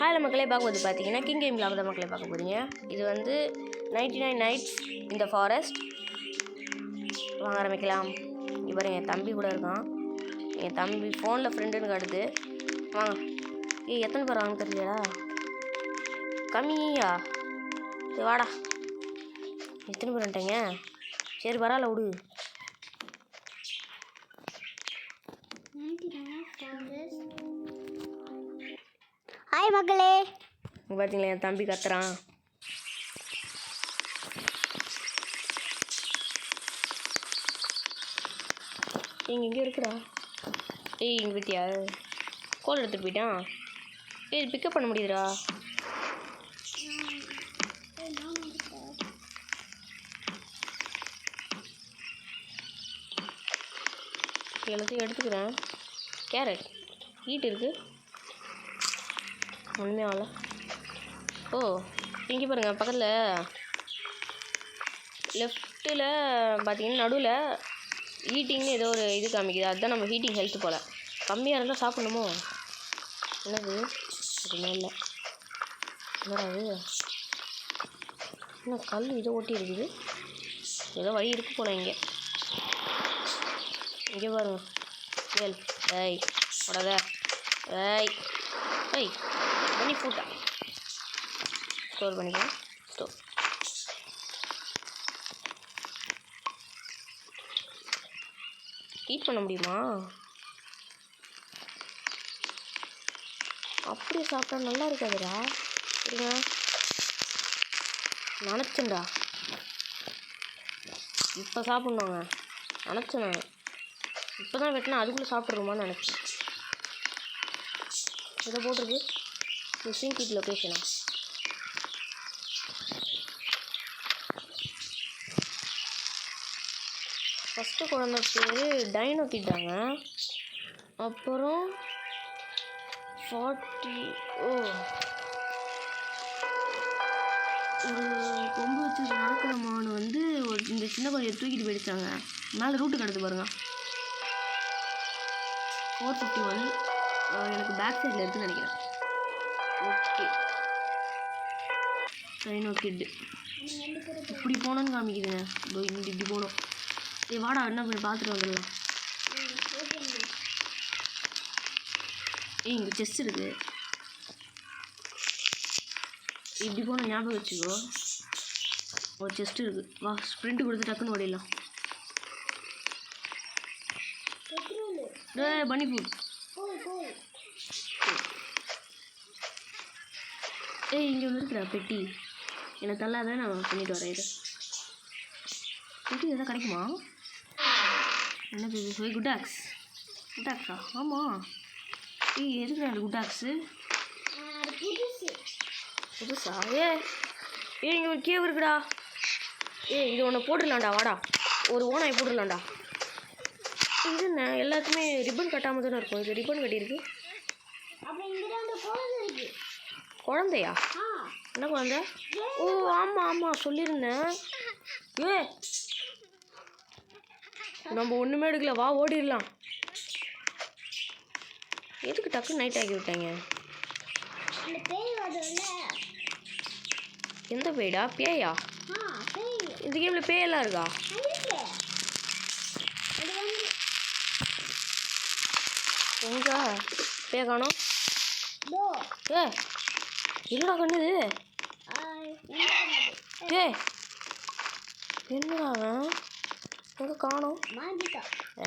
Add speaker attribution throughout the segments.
Speaker 1: Hi மக்களே, பார்க்கும்போது பார்த்தீங்கன்னா கிங் கேம் விளாக் தான் மக்களே பார்க்க போகிறீங்க. இது வந்து 99 நைட்ஸ் இந்த ஃபாரஸ்ட். வாங்க ஆரம்பிக்கலாம். இவர் என் தம்பி கூட இருக்கான். என் தம்பி ஃபோனில் ஃப்ரெண்டுன்னு காட்டுது. வாங்க. எத்தனை பேர் வாங்க தெரியலடா, கம்மியா? சரி வாடா. எத்தனை பேர் வந்துட்டீங்க? சரி பரவாயில்ல விடு.
Speaker 2: ஹாய் மக்களே,
Speaker 1: பார்த்தீங்களா என் தம்பி கத்துறான். இங்கே இருக்குடா. இங்கே பற்றியா கோல் எடுத்துகிட்டு போயிட்டான். இது பிக்கப் பண்ண முடியுதுடா. எல்லாத்தையும் எடுத்துக்கிறேன். கேரட் ஹீட் இருக்குது, ஒன்றுமே ஆகல. ஓ இங்கே பாருங்கள், பக்கத்தில் லெஃப்ட்டில் பார்த்தீங்கன்னா நடுவில் ஹீட்டிங்னு ஏதோ ஒரு இது காமிக்குது. அதுதான் நம்ம ஹீட்டிங் ஹெல்த்து போல். கம்மியாக இருந்தால் சாப்பிடணுமோ? என்னது அதுமே இல்லை. என்னடா அது? என்ன கல் இதை ஒட்டி இருக்குது? ஏதோ வழி இருக்கு போல். இங்கே பாருங்க. ஏல் ஏய் உடத ஏய் ஏய் பண்ணி பூட்டா. ஸ்டோர் பண்ணிக்கலாம். ஸ்டோர் ஹீட் பண்ண முடியுமா? அப்படியே சாப்பிட்டா நல்லா இருக்காதுடா. சரிங்க, நினச்சேன்டா இப்போ சாப்பிட்ணுங்க. நினச்சேன் இப்போ தான் வெட்டினா அதுக்குள்ளே சாப்பிட்ருமான்னு நினச்சேன். இதை போட்டிருக்கு மிஸ்ஸிங் கிட் லொக்கேஷனா. ஃபஸ்ட்டு குழந்தை பேர் டைனோ கிட்டாங்க. அப்புறம் 40 ஒரு கொம்பு வச்சு நடக்கிற மான் வந்து இந்த சின்ன கொஞ்சம் தூக்கிட்டு போயிடுச்சாங்க. மேலே ரூட்டு கிடந்து பாருங்க. 451 எனக்கு பேக் சைடில் இருக்குதுன்னு நினைக்கிறேன். ஓகே, டைனோ கிட்டு இப்படி போனோன்னு காமிக்குதுங்க. இப்படி போகணும். சரி வாடா, என்ன போய் பார்த்துட்டு வந்துடலாம். இங்கே செஸ்ட் இருக்குது. இப்படி போன ஞாபகம் வச்சுக்கோ. ஒரு செஸ்ட் இருக்குது. வா ஸ்ப்ரிண்ட் கொடுத்து டக்குன்னு ஓடிடலாம். பனி ஃபுட். இங்கே ஒன்று இருக்கிற பெட்டி. எனக்கு தள்ளாத, நான் பண்ணிட்டு வரேன். இது பெட்டி எதாவது கிடைக்குமா? என்ன பேர்? குட்டாக்ஸ். குட்டாக்ஸா? ஆமாம். எதுக்கு அந்த குட்டாக்ஸு புதுசா? இங்கே ஒரு கேவ் இருக்குடா. இது ஒன்று போட்டுடலாம்டா. வாடா, ஒரு ஓனாய் போட்டுடலாம்டா. இது என்ன எல்லாத்துக்குமே ரிப்பன் கட்டாமல் தானே இருக்கும். இது ரிப்பன் கட்டியிருக்கு. குழந்தையா? என்ன குழந்தை? ஓ ஆமாம் ஆமாம் சொல்லியிருந்தேன். நம்ம ஒன்றுமே எடுக்கல, வா ஓடிடலாம். எதுக்கு டக்கு நைட் ஆக்கி விட்டாங்க? எந்த பேய்டா? பேயா? இந்த கேமில் பேயெல்லாம் இருக்கா? எங்க பேய காணோம்? என்னடா கண்ணுது? என்னடா அவன் எங்க காணோம்?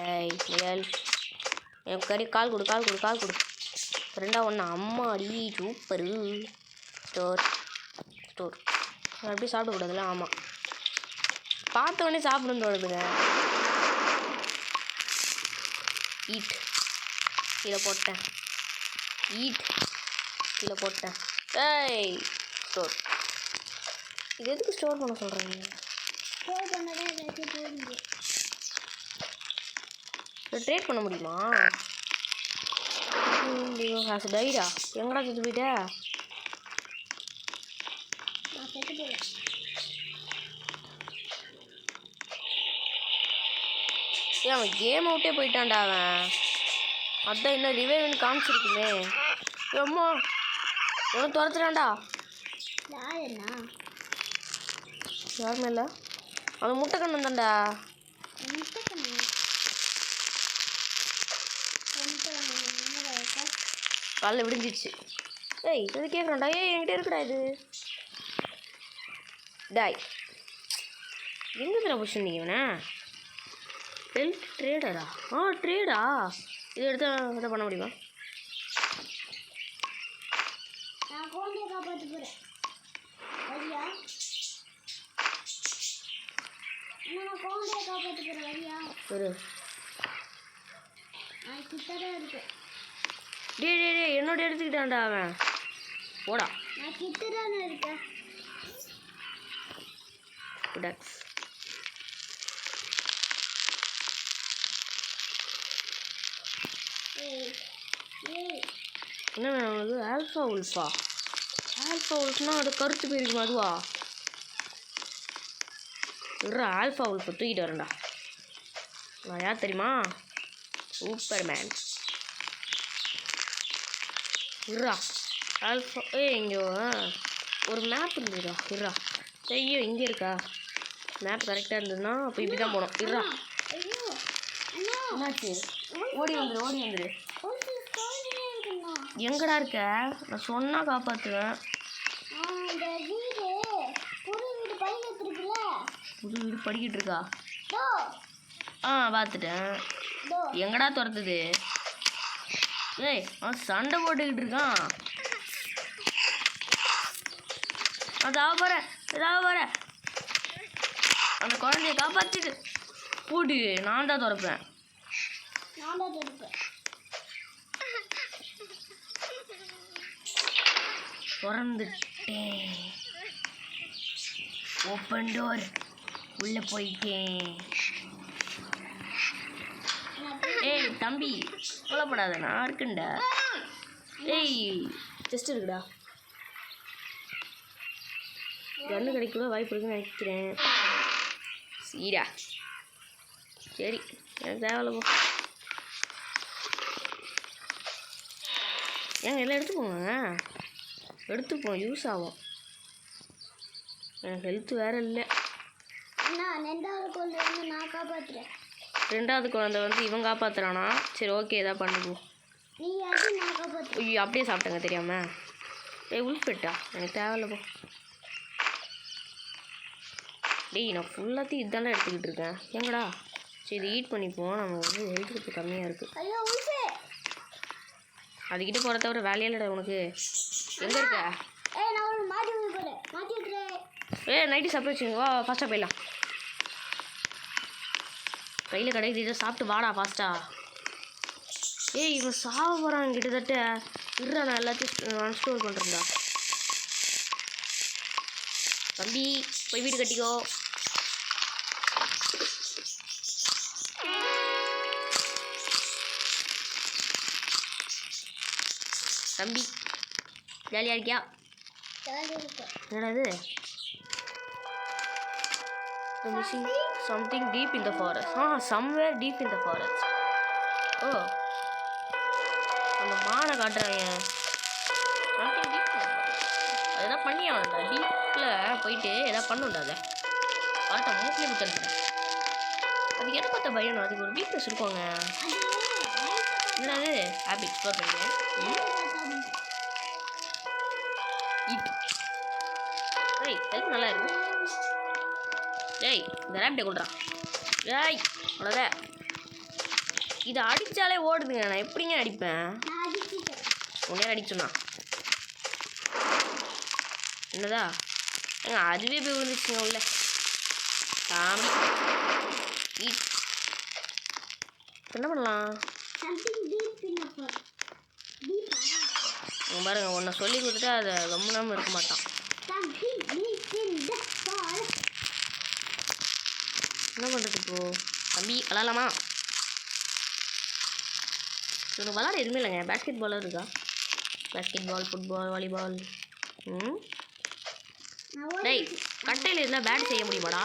Speaker 1: ஏய் நியல் என் கறி கால் கொடு, கால் கொடு, கால் கொடு. 2-1. அம்மா அடி சூப்பரு. ஸ்டோர் ஸ்டோர் அப்படியே சாப்பிடக்கூடாதுல்ல? ஆமாம், பார்த்த உடனே சாப்பிடணுன்னு தோணுதுங்க. ஈட் கீழே போட்டேன். ஈட் கீழே போட்டேன். ஏய் ஸ்டோர். இது எதுக்கு ஸ்டோர் பண்ண சொல்கிறீங்க? ட்ரேட் பண்ண முடியுமா? காசு டைடா. எங்கடா செத்து போயிட்ட? அவன் கேம் அவுட்டே போயிட்டான்டா அவன். அதான் இன்னும் ரிவைவ்னு காமிச்சிருக்குமே. அம்மா எவனும் துரத்துறான்டா.
Speaker 2: யாருண்ணா?
Speaker 1: யாருமே இல்லை. அந்த முட்டை கண்ணு தான்டா. காலைல விடிஞ்சிச்சு. ஏய் இது கேட்குறான்டா. ஏய் என்கிட்ட இருக்குடா இது. டாய் எங்கே தர பொசிஷன் நீங்கண்ணா? ட்ரேடரா? ட்ரேடா. இது எடுத்து இதை பண்ண முடியுமா?
Speaker 2: நான் கோழியை காப்பாற்ற போகிறேன். வரியா? நான் கோழியை காப்பாற்ற போகிறேன். வரியா?
Speaker 1: ஒரு
Speaker 2: நான் கிட்டதான் இருக்கேன்.
Speaker 1: டே என்னோட எடுத்துக்கிட்டான்டா அவன். போடா.
Speaker 2: நான் கிட்டதானே இருக்கேன்.
Speaker 1: டாக்ஸ் என்ன வேணும் உனக்கு? ஆல்ஃபா உல்ஃபா. ஆல்ஃபா உல்ஃப்னா அது கருத்து போயிருக்குமா அதுவா? இல்லைடா ஆல்ஃபா உல்ஃபை தூக்கிட்டு வரேன்டா. நான் யார் தெரியுமா? Super man. இருடா ஆல்ஃபா. இங்கே ஒரு மேப் இருந்துடா. இருடா ஐயோ இங்கே இருக்கா மேப்? கரெக்டாக இருந்ததுன்னா அப்போ இப்படி தான் போனோம். இருடா என்னாச்சு? ஓடி வந்துரு. எங்கடா இருக்க? நான் சொன்னா காப்பாற்றுவேன். புது வீடு படிக்கிட்டு இருக்கா? பார்த்துட்டேன். எங்கடா துரத்துது? ஏய் அவன் சண்டை போட்டுக்கிட்டு இருக்கான். அதான் போகிறேன். அந்த குழந்தைய காப்பாற்றிட்டு போடு. நான் தான் துறப்பேன். திறந்துட்டேன். Open door. உள்ளே போயிட்டேன். ஏய் தம்பி கொல்லப்படாத, நான் இருக்குண்டா. ஏய் ஜஸ்ட் இருக்குடா. கன்று கிடைக்கல வாய்ப்பு இருக்குன்னு நினைக்கிறேன். சீடா சரி எனக்கு தேவையில்ல போ. ஏங்க எல்லாம் எடுத்துப்போம் யூஸ் ஆகும். எனக்கு ஹெல்த் வேறு இல்லை. ரெண்டாவது குழந்தை வந்து இவன் காப்பாற்றுறானா? சரி ஓகே எதாவது பண்ணுவோம். ஐயோ அப்படியே சாப்பிட்டேங்க தெரியாமல். உள்பெட்டா எனக்கு தேவையில்ல போ. டேய் நான் ஃபுல்லாத்தையும் இதாண்டா எடுத்துக்கிட்டு இருக்கேன். எங்கடா? சரி இது ஈட் பண்ணிப்போம். நம்ம வந்து ஹெல்த் கொஞ்சம் கம்மியாக இருக்குது. அதுக்கிட்ட போகிற தவிர வேலையில்லடா உனக்கு. எங்கே இருக்க? நைட்டு சாப்பிட்டு வச்சுங்க. வா ஃபாஸ்ட்டாக போயிடலாம். கையில் கிடைக்குது இதை சாப்பிட்டு வாடா ஃபாஸ்ட்டா. இவன் சாவ போகிறான் கிட்டத்தட்ட. இருடா நான் எல்லாத்தையும் அன்ஸ்டோர் பண்ணுறேன்டா. தம்பி போய் வீடு கட்டிக்கோ. தம்பி ஜாலியாக இருக்கியா? என்னது? missing something deep in the forest. Somewhere deep in the forest. அந்த மானை காட்டுறாங்க. Something deep. அதெல்லாம் பண்ணி ஆகணும்டா. டீப்பில் போயிட்டு எதாவது பண்ணுண்டா. அதை கரெக்டாக மூக்கிலே கொடுத்துருக்குறேன். அதுக்கு என்ன பார்த்தா பயணம்? அதுக்கு ஒரு வீக்னஸ் இருக்குவாங்க. என்னது ஆப் எக்ஸ்ப்ளோர் பண்ணுறேன். ஹெல்த் நல்லா இருக்கு. இந்த ரேப்டே கொள்றான். அவ்வளோத இதை அடித்தாலே ஓடுதுங்க. நான் எப்படிங்க அடிப்பேன்? உடனே அடிச்சோன்னா என்னதா? அதுவே போய் விழுந்துச்சுங்க உள்ள. சாமி என்ன பண்ணலாம்? பாருங்க உன்னை சொல்லி கொடுத்துட்டு அதை கம்முனாமல் இருக்க மாட்டான். என்ன பண்ணுறது இப்போ? தம்பி விளாட்லாமா? இவங்க விளாட எதுவுமே இல்லைங்க. பேஸ்கெட் பாலும் இருக்கா? Basketball, football, volleyball. டேய் கட்டையில் இருந்தால் பேட் செய்ய முடியுமாடா?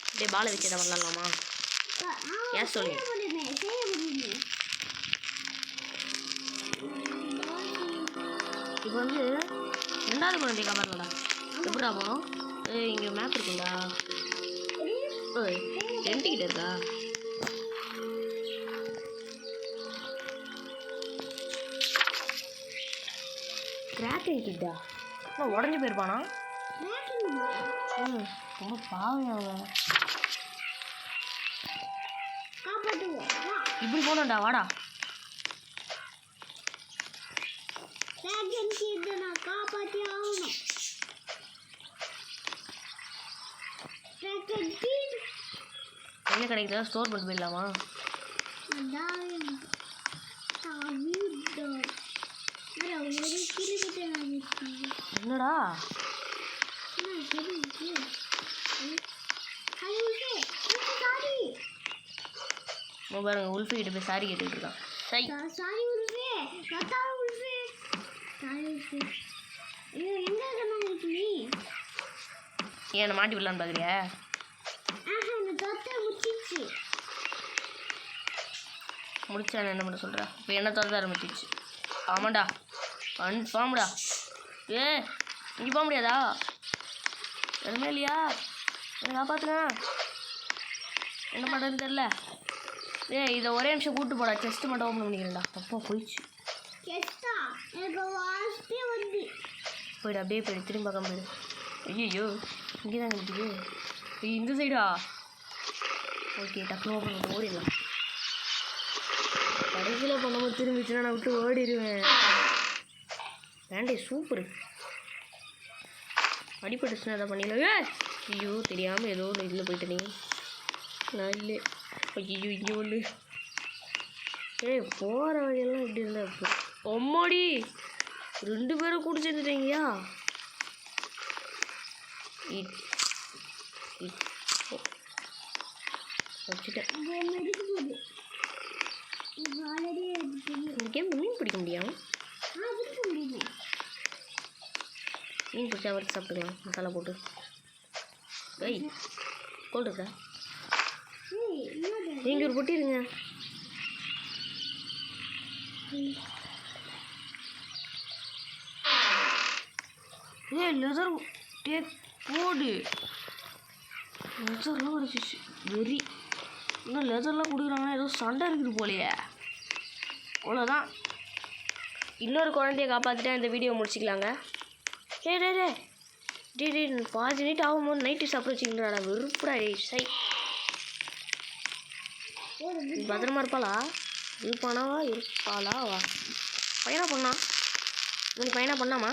Speaker 1: அப்படியே பாலை வச்சு எதாவது விளாட்லாமா? ஏன் சொல்லு. இப்போ வந்து ரெண்டாவது குழந்தைய காப்பாற்றலடா. எப்படா போகணும்? இங்கே மேப் இருக்குங்களா? ஓய் டென்ட் கிட்ட இருக்கா? கிராக்கிங் கிட்டா? நான் உடஞ்சி போயிருப்பானா? ரொம்ப பாவம் அவன். இப்படி போனோம்டா, வாடா.
Speaker 2: காப்பாற்றி ஆகணும்.
Speaker 1: என்ன கிடைக்குதா? ஸ்டோர் பண்ணிட்டு போயிடலாமா? என்னடா பாருங்க, உல்ஃபி கிட்ட போய் சாரி கேட்டுட்டு இருக்கான்.
Speaker 2: சாரி உல்ஃபே, கத்தா உல்ஃபே, சாரி உல்ஃபே. ஐயோ எங்க இருக்கு நீ?
Speaker 1: ஏன் மாட்டி விடலான்னு பார்க்குறியா?
Speaker 2: இந்த தொத்தை முடிச்சிச்சு.
Speaker 1: முடிச்சா என்ன பண்ண சொல்கிற? இப்போ என்ன தொத்த ஆரம்பிச்சிச்சு? ஆமாண்டா, கன்ஃபார்ம்டா. இங்கே போக முடியாதா? எதுவுமே இல்லையா? என்ன காப்பாற்றுங்க. என்ன பண்ணுறதுன்னு தெரில. இதை ஒரே நிமிஷம் கூப்பிட்டு போடா. செஸ்ட்டு மட்டும் ஓப்பன் பண்ணிக்கிறேன்டா. அப்பா போயிடுச்சு. போயிடு, அப்படியே போயிடு. திரும்பி பார்க்க போயிடு. ஐயோ இங்கே தான் நிற்கிது. இந்த சைடா? ஓகே, டக்குனு ஓப்பன் பண்ணி ஓடிடலாம். கடைசியில் பண்ணும்போது திரும்பிச்சுன்னா நான் விட்டு ஓடிடுவேன். வேண்டே, சூப்பரு. அடிப்பட்டுச்சுன்னா எதாவது பண்ணிடலாம். ஐயோ தெரியாமல் ஏதோ ஒன்று இதில் போயிட்டேனே. நான் இல்லை. ஐயோ இங்கே ஒன்று. போகிற வழியெல்லாம் இப்படி இருந்தால் இப்போ அம்மாடி 2 பேரும் கூட சேர்ந்துட்டீங்கயா? வச்சுட்டேன். கேம் மீன் பிடிக்க முடியும். மீன் பிடிச்சா வறுத்து சாப்பிட்டுக்கலாம் மசாலா போட்டு. ஐய் கோல்டு இருக்கா? நீங்கள் ஒரு பொட்டி இருங்க. லெதர் டேக் போடு. லெதர்லாம் கிடச்சிச்சு. வெறி. இன்னும் லெதர்லாம் கொடுக்குறாங்கன்னா ஏதோ சண்டை இருக்குது போலையே. அவ்வளோதான். இன்னொரு குழந்தைய காப்பாற்றிட்டா இந்த வீடியோ முடிச்சிக்கலாங்க. டே பாதி நைட் ஆகும்போது நைட்டு சாப்பிட வச்சுக்கிங்களாடா. வெறுப்புடா. சை பத்திரமா இருப்பாளா? இருப்பானாவா? இருப்பாளாவா? பையனா பண்ணா? இவனுக்கு பையனா பண்ணாமா?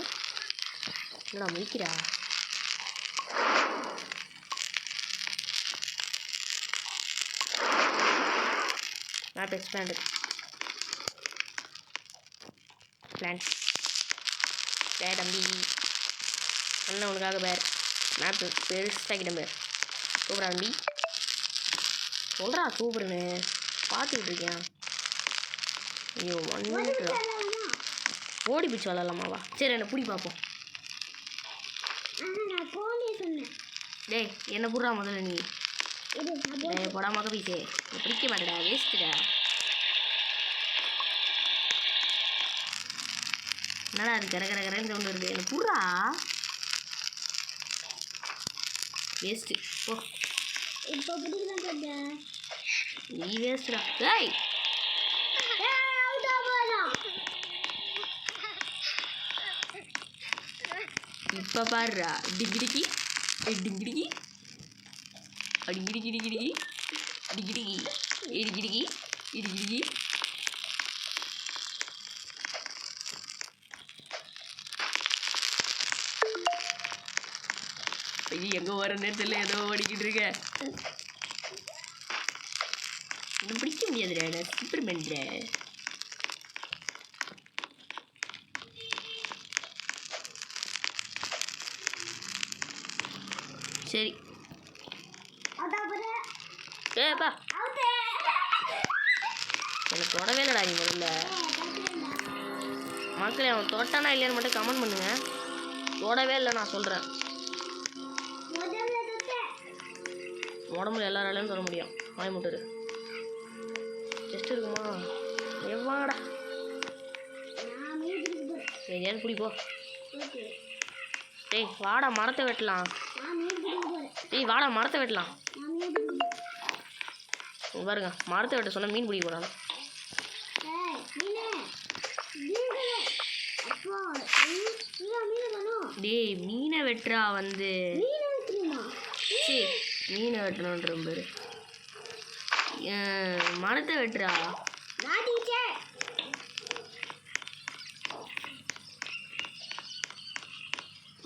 Speaker 1: என்னடா முடிக்கிறா? Map expand plans. தம்பி அண்ணன் உனக்காக பேர் மேப் பெருசாகிட்டேன். பேர் சூப்பரா தம்பி. சொல்கிறா சூப்பருன்னு பார்த்துக்கிட்டு இருக்கேன். ஐயோ 1 மினிட் ஓடி பிடிச்சி விளாட்லாமாவா? சரி என்னை பிடி பார்ப்போம். டேய் என்ன புடுறா முதல்ல நீ. போடாமக்க பீஸே பிடிக்க மாட்டேடா. வேஸ்ட்டுடா. என்னடா அது கரகரன்னு சவுண்ட் வருது. என்ன புடுறா. வேஸ்ட்டு ஓ.
Speaker 2: இப்போ பிடிக்கலாம்.
Speaker 1: நீ வேஸ்ட்டுடா. டேய் இப்போ பாருடா. டிங்கிடிக்கி டிங்கிடிக்கி அடிங்கிடிக்கி டிங்கிடிக்கி டிங்கிடிக்கி இடிக்கிடிக்கி இடிக்கிடிக்கி. ஐயோ எங்கே வர நேரத்தில் ஏதோ ஓடிக்கிட்டு இருக்க. இன்னும் பிடிக்க முடியாதுடா. நான் சூப்பர் பண்ணுறேன். சரி ஏப்பா எனக்கு தொடவே இல்லைடா. நீ முதல்ல மக்களே அவன் தொட்டானா இல்லையான்னு மட்டும் கமெண்ட் பண்ணுங்க. தொடவே இல்லை நான் சொல்கிறேன். உடம்புல எல்லாராலையும் தொட முடியும். வாய் முட்டுரு. டெஸ்ட் இருக்குமா? எவ்வாடா எதையாவது பிடிப்போ. டேய் வாடா மரத்தை வெட்டலாம். டேய் வாடா மரத்தை வெட்டலாம். பாருங்க மரத்தை வெட்ட சொன்னால் மீன் பிடிக்க போகிறாங்க. டேய் மீனை வெட்டுறா வந்து. சரி மீனை வெட்டணுன்ற பேரு மரத்தை வெட்டுறா.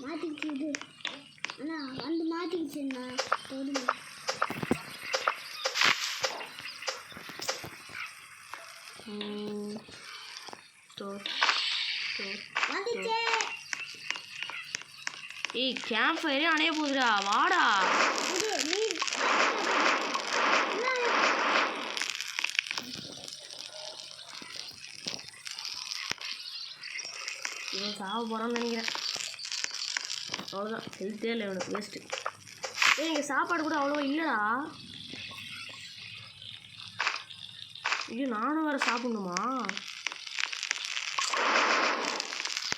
Speaker 2: மாட்டிக்கிச்சு அண்ணா வந்து மாட்டிக்கிச்சுண்ணா.
Speaker 1: ஏய் கேம்ப் ஃபயரே அணைய போகுதுடா வாடா. இவன் சாவ போகிறான்னு நினைக்கிறேன். அவ்வளோதான் ஹெல்த்தே இல்லை இவனுக்கு வேஸ்ட்டு. ஏய் இங்கே சாப்பாடு கூட அவ்வளோவா இல்லைடா. ஐயோ நானும் வேறு சாப்பிட்ணுமா?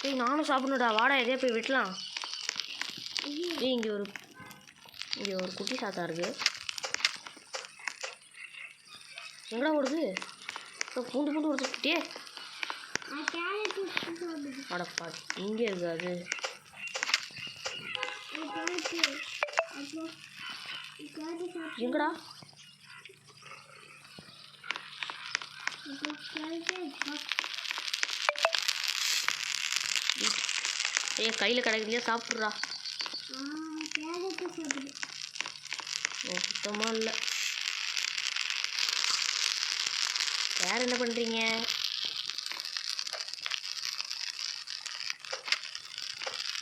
Speaker 1: ஏய் நானும் சாப்பிட்ணுடா வாடா எதே போய் வெட்டலாம். ஏய் இங்கே ஒரு குட்டி சாத்தா இருக்கு. எங்கடா ஓடுது? இப்போ பூண்டு பூண்டு ஓடுதுட்டே. அடப்பா இங்கே இருக்கு அது. எங்கடா? ஏன் கையில் கிடைக்கலையா சாப்பிட்றா. சுத்தமாக இல்லை. வேறு என்ன பண்ணுறீங்க?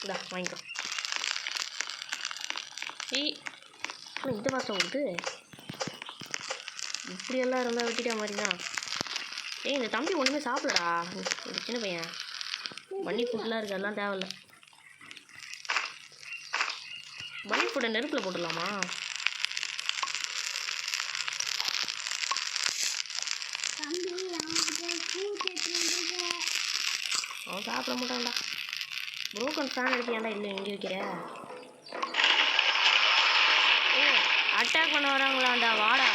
Speaker 1: இதா வாங்கிக்கோ. ஏய் இந்த மாதம் கொடுத்து இப்படியெல்லாம் இருந்தால் வெட்டிட்டா மாதிரிதான். ஏய் இந்த தம்பி ஒன்றுமே சாப்பிடடா. ஒரு சின்ன பையன் பன்னி ஃபுட்டெலாம் இருக்குது அதெல்லாம் தேவையில்ல. பன்னி ஃபுட்டை நெருப்பில் போட்டுடலாமா? அவன் சாப்பிட மாட்டான்டா. ப்ரோக்கன் ஃபேன் எடுத்தியாண்டா இல்லை எங்கே வைக்கிற? ஏ அட்டாக் பண்ண வராங்களாண்டா வாடா.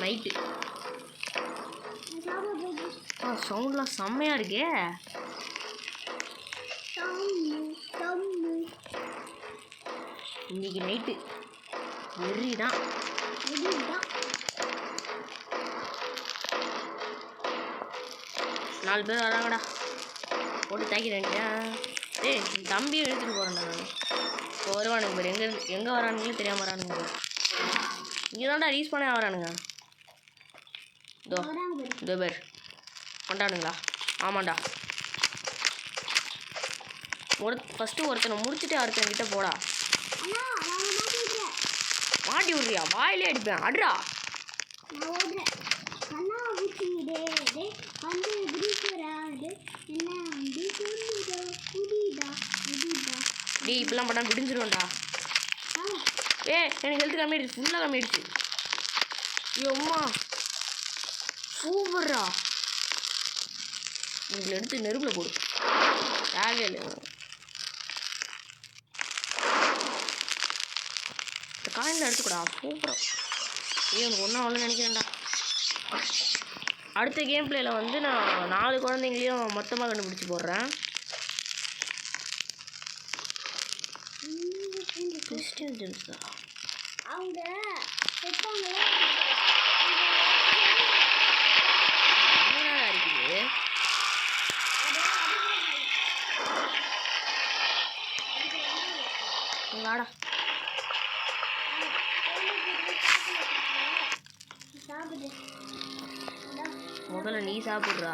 Speaker 1: நைட்டு சவுண்ட்லாம் செம்மையாக இருக்கே. இன்னைக்கு நைட்டு வெறி தான். 4 பேர் வராங்கடா. போட்டு தாக்கிட்டேன். ஏய் தம்பியும் எடுத்துகிட்டு போகிறேன்டா நான். இப்போ வருவானுங்க பேர் எங்கே வரானுங்களும் தெரியாமல் வரானுங்க. இங்கே தான்டா ரீஸ் பண்ணே வரானுங்க. இதோ பேர் கொண்டாடுங்களா? ஆமாண்டா. ஃபஸ்ட்டு ஒருத்தனை முடிச்சுட்டு அடுத்தவங்கிட்ட போடா. மாட்டி விட்றியா? வாயிலே அடிப்பேன். அடுறா. டே இப்பெல்லாம் பண்ணா விடிஞ்சிரும்டா. எனக்கு ஹெல்த் கம்மியாயிடுச்சு. ஃபுல்லாக கம்மியாயிடுச்சு. ஐயோம்மா சூப்பர்ரா. உங்களை எடுத்து நெருப்பில் போடு. தேவையே இல்லை. இந்த காயினில் எடுத்துக்கூடா. சூப்பராக. எனக்கு ஒன்றும் அவ்வளோ நினைக்கிறேன்டா. அடுத்த கேம் பிளேயில் வந்து நான் 4 குழந்தைங்களையும் மொத்தமாக கண்டுபிடிச்சி போடுறேன். கிறிஸ்டியன் ஜென்ஸா
Speaker 2: அவங்க இருக்குது.
Speaker 1: வாடா முதல்ல நீ சாப்பிட்றா.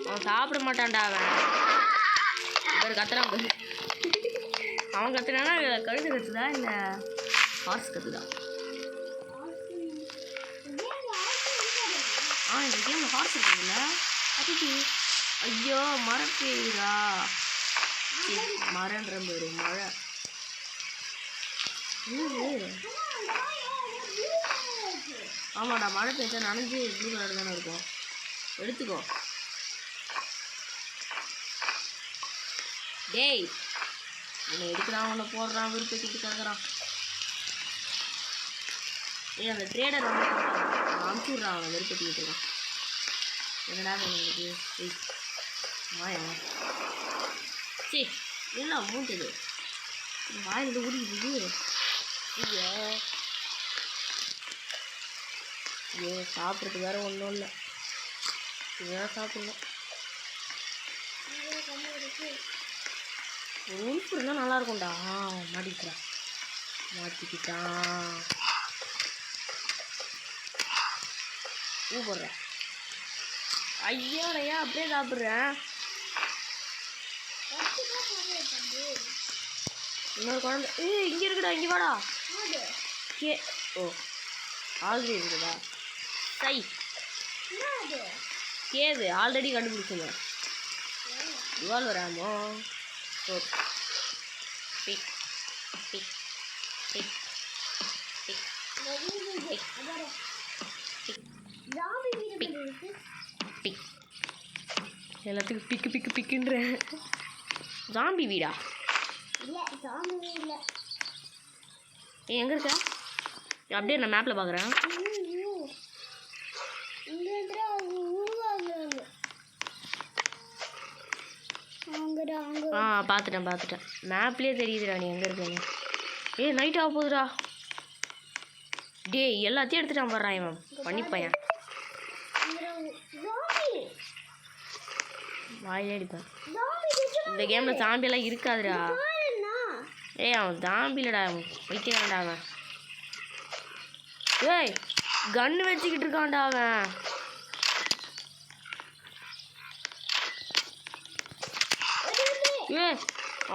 Speaker 1: அவன் சாப்பிட மாட்டான்டா. அவன் கத்துறான். அவன் கத்துறானா கழுத்து கத்துதா இல்லை ஹார்ஸ் கத்துதா? இந்த கேமில் ஹார்ஸ் இருக்குதுல்ல அதுக்கு. ஐயோ மரம் பெய்யுதா? மரன்ற பேரு மழை. ஆமாடா மழை பெய்ஞ்சா நனைஞ்சு ப்ளூ கலர் தானே இருக்கும். எடுத்துக்கோ. டேய் உன்னை எடுக்கிறான், உன்னை போடுறான், விருப்பத்திட்டு கேட்குறான். ஏய் அந்த ட்ரேடர் வந்து அமுச்சு விட்றான், அவனை விருப்பத்திக்கிட்டு இருக்கான். என்னடா எனக்கு ஏய் வாயா சரி என்ன மூட்டுது வாயிலிருந்து ஊடிக்குது. ஏ சாப்பிட்றதுக்கு வேறு ஒன்றும் இல்லை, இதுதான் சாப்பிட்ணும். ஒரு உறுப்பு இருந்தால் நல்லாயிருக்கும்டா. மாட்டிக்கிட்டான் போடுறேன். ஐயோடையா அப்படியே சாப்பிட்றேன். இன்னொரு குழந்தை இங்கே இருக்குடா, இங்கே வாடா. கே ஓ ஆல்ரெடி இருக்குதா? சை கேது ஆல்ரெடி கண்டுபிடிச்சுங்க. இவால் வராமோ ஓ pick pick pick pick pick எல்லாத்துக்கும் பிக்கு பிக்கு பிக்குன்ற ஜாம்பி வீடா? எங்கே இருக்கா? அப்படியே நான் மேப்பில் பார்க்குறேன். பார்த்துட்டேன் மேப்லேயே தெரியுதுடா நீ எங்கே இருக்கேன்னு. நைட் ஆக போகுதுடா. டேய் எல்லாத்தையும் எடுத்துட்டான் போடுறான் இவன் பண்ணிப்பையன். வாயிலே அடிப்பேன். இந்த கேமில் ஜாம்பியெல்லாம் இருக்காதுடா. அவன் ஜாம்பிலடா, வைக்கிறான்டா அவன். ஏய் கன்று வச்சுக்கிட்டு இருக்கான்டா அவன்.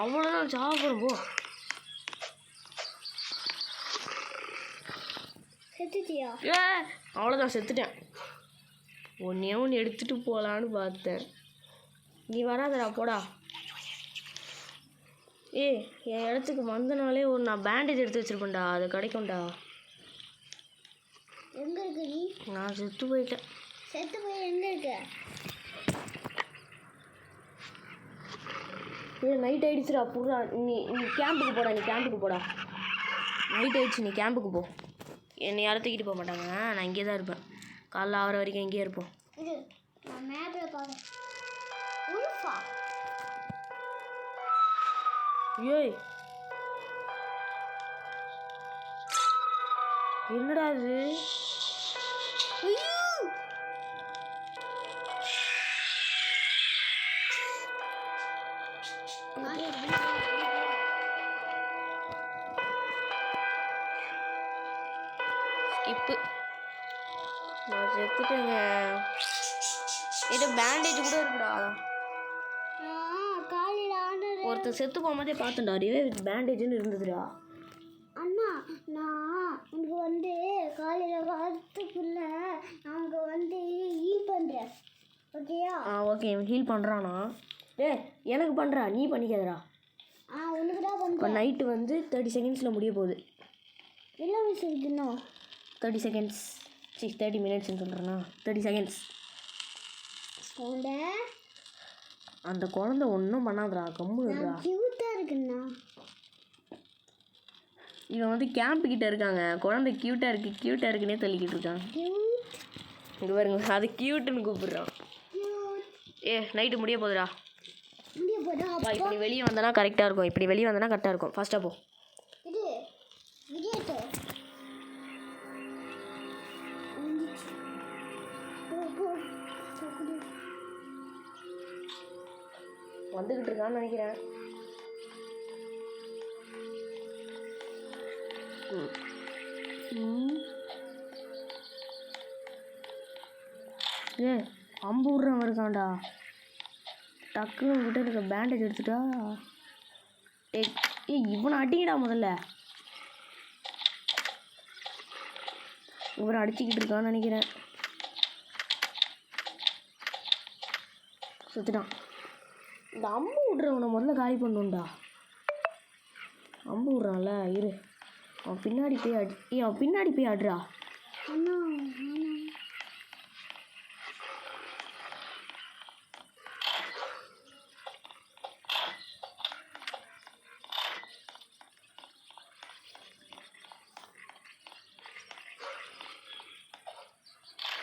Speaker 1: அவ்வளோதான் சாப்பிடும் போ. அவ்வளோதான் செத்துட்டேன். ஒன்று எடுத்துட்டு போகலான்னு பார்த்தேன். நீ வராதடா போடா. என் இடத்துக்கு வந்தனாலே நான் பேண்டேஜ் எடுத்து வச்சிருப்பேன்டா, அது கிடைக்கும்டா.
Speaker 2: எங்க இருக்கு நீ?
Speaker 1: நான் செத்து போயிட்டேன்.
Speaker 2: செத்து போய் எங்க இருக்க?
Speaker 1: நைட் ஆயிடுச்சுடா புறா. நீ கேம்புக்கு போடா, நைட் ஆயிடுச்சு, நீ கேம்புக்கு போ. என்னை யாரும் தூக்கிட்டு போக மாட்டாங்க, நான் இங்கே தான் இருப்பேன். காலைல ஆகிற வரைக்கும் இங்கேயே இருப்போம். ஏய் என்னடா இது? ஸ்கிப்பு. நான் செத்துட்டேங்க. பேண்டேஜ் கூட இருக்குடா. ஒருத்தர் செத்து போகும்போதே பார்த்தேன்டா, பேண்டேஜ்னு இருந்ததுடா.
Speaker 2: அண்ணா நான் உனக்கு வந்து காலையில் வரத்துக்குள்ள நாங்கள் வந்து ஹீல் பண்ணுறேன், ஓகேயா?
Speaker 1: ஓகே ஹீல் பண்ணுறானா? எனக்கு பண்ணுறா, நீ பண்ணிக்காதடா.
Speaker 2: உனக்கு தான் பண்ணுறேன்.
Speaker 1: இப்போ நைட்டு வந்து 30 செகண்ட்ஸில் முடிய போகுது.
Speaker 2: என்ன விஷயம்?
Speaker 1: 30 செகண்ட்ஸ் 30 மினிட்ஸ்ன்னு சொல்கிறேன்னா 30 செகண்ட்ஸ். அந்த குழந்தை ஒன்றும் பண்ணாதடா, கம்முடா.
Speaker 2: க்யூட்டாக இருக்குண்ணா.
Speaker 1: இவன் வந்து கேம்ப் கிட்ட இருக்காங்க. குழந்தை க்யூட்டாக இருக்குன்னே சொல்லிக்கிட்டு இருக்கான். இங்கே பாருங்க, அது க்யூட்டுன்னு கூப்பிடுறான். நைட்டு முடிய போகுதுடா. இப்போ நீ வெளியே வந்தனா கரெக்டாக இருக்கும். இப்படி வெளியே வந்தனா கரெக்டாக இருக்கும். ஃபாஸ்ட்டாக போ. வந்துக்கிட்டு இருக்கான்னு நினைக்கிறேன். அம்பு விட்றவன் இருக்கான்டா. டக்குன்னு கிட்ட இருக்க பேண்டேஜ் எடுத்துட்டா. இவனை அடிங்கடா முதல்ல. இவனை அடிச்சுக்கிட்டு இருக்கான்னு நினைக்கிறேன். சுத்துட்டான். இந்த அம்பு விட்றவனை முதல்ல காலி பண்ணுண்டா. அம்பு விட்றான்ல, இரு. அவன் பின்னாடி போய் ஆடுறா.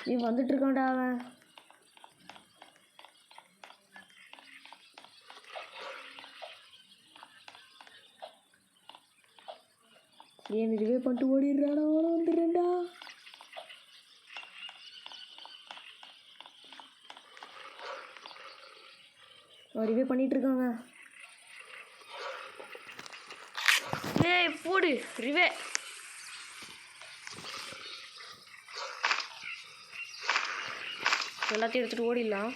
Speaker 1: நீ வந்துட்டு இருக்கான்டா அவன். ஏன் இதுவே பண்ணிட்டு ஓடிடுறாடா, வந்துடுறேன்டா. ரிவே பண்ணிட்டு இருக்காங்க. ஏய் போடு ரிவே. எல்லாத்தையும் எடுத்துட்டு ஓடிடலாம்.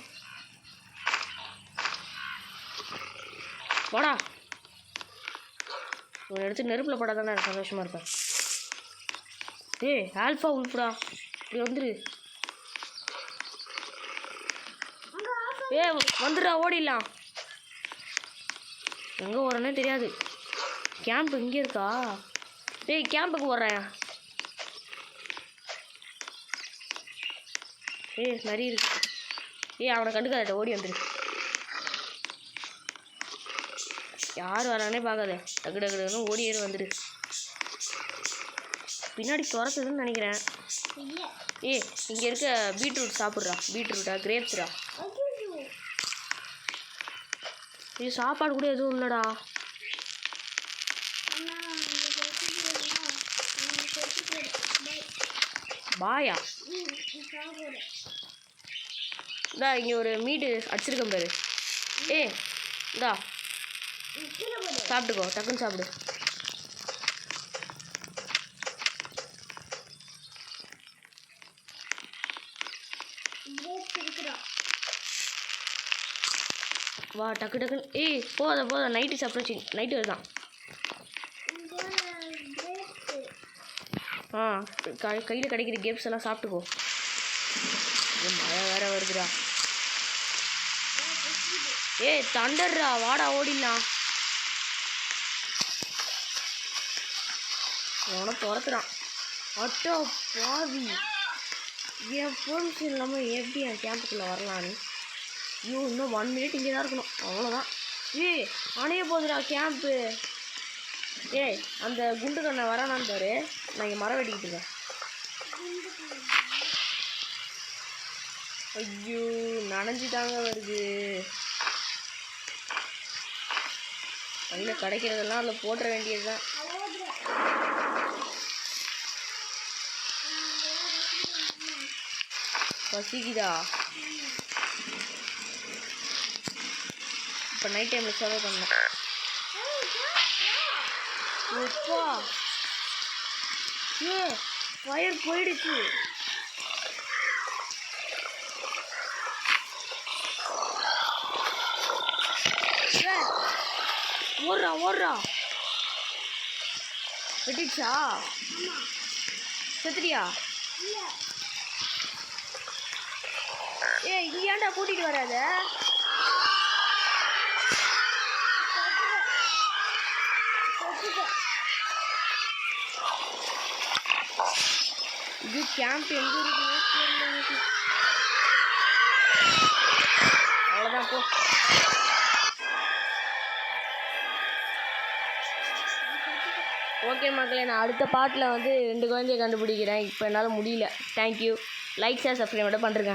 Speaker 1: வாடா. இவனை எடுத்து நெருப்பில் படாதானே எனக்கு சந்தோஷமா இருப்பேன். ஏய் ஆல்ஃபா உல்ஃபுடா, இப்படி வந்துரு. ஏ வந்துடுறா, ஓடிடலாம். எங்கே ஓடுறேன்னே தெரியாது. கேம்ப் இங்கே இருக்கா? டேய் கேம்புக்கு ஓடுறேன். ஏய் நிறைய இருக்கு. ஏய் அவனை கண்டுக்காத, ஓடி வந்துடு. யார் வரானே பார்க்காத, டக்கு டக்குன்னு ஓடி ஏறி வந்துடு. பின்னாடி துரத்துதுன்னு நினைக்கிறேன். ஏய் இங்கே இருக்க பீட்ரூட் சாப்பிட்றா. பீட்ரூட்டா கிரேப்ஸ்ரா. இது சாப்பாடு கூட எதுவும் இல்லைடா. பாயா இந்தா இங்கே ஒரு மீட்டு அடிச்சிருக்கேன் பாரு. ஏ இந்தா சாப்பிட்டுக்கோ, டக்குன்னு சாப்பிடு. வா டக்கு டக்குன்னு. ஏய் போத நைட்டு சாப்பிடுச்சு. நைட்டு வருதான். கையில் கிடைக்கிற கேப்ஸ் எல்லாம் சாப்பிட்டுக்கோ. மழை வேற வருதுடா. ஏய் தண்டர்ரா, வாடா ஓடிடலாம். அவனை துரத்துறான். அட்டோ பாவி, என் பெர்மிஷன் இல்லாமல் எப்படி என் கேம்புக்குள்ளே வரலான்னு. ஐயோ இன்னும் 1 மினிட் இங்கே தான் இருக்கணும், அவ்வளோதான். ஏய் அணைய போகுதுடா கேம்ப்பு. ஏய் அந்த குண்டு கண்ணை வரானான்னு பாரு. நான் இங்கே மரம் வெட்டிக்கிட்டு இருக்கேன். ஐயோ நனைஞ்சு தாங்க வருது. அதில் கிடைக்கிறதெல்லாம் அதில் போட்டுற வேண்டியது தான். பசிக்குதா? இப்போ நைட் டைமில் சர்வ் பண்ணேன். எப்பா ஏ ஃபயர் போயிடுச்சு. ஓடுறா வெட்டிடுச்சா? செத்துட்டியா? ஏ இங்க ஏன்டா கூட்டிட்டு வராத? இது கேம்ப் எங்க இருக்குன்னு தெரியல எனக்கு. அவ்வளோதான் போ. ஓகே மக்களே, நான் அடுத்த பாட்டில் வந்து 2 குழந்தைய கண்டுபிடிக்கிறேன். இப்போ என்னால் முடியல. தேங்க்யூ. லைக் ஷேர் சப்ஸ்கிரைப் மட்டும் பண்ணுறேங்க.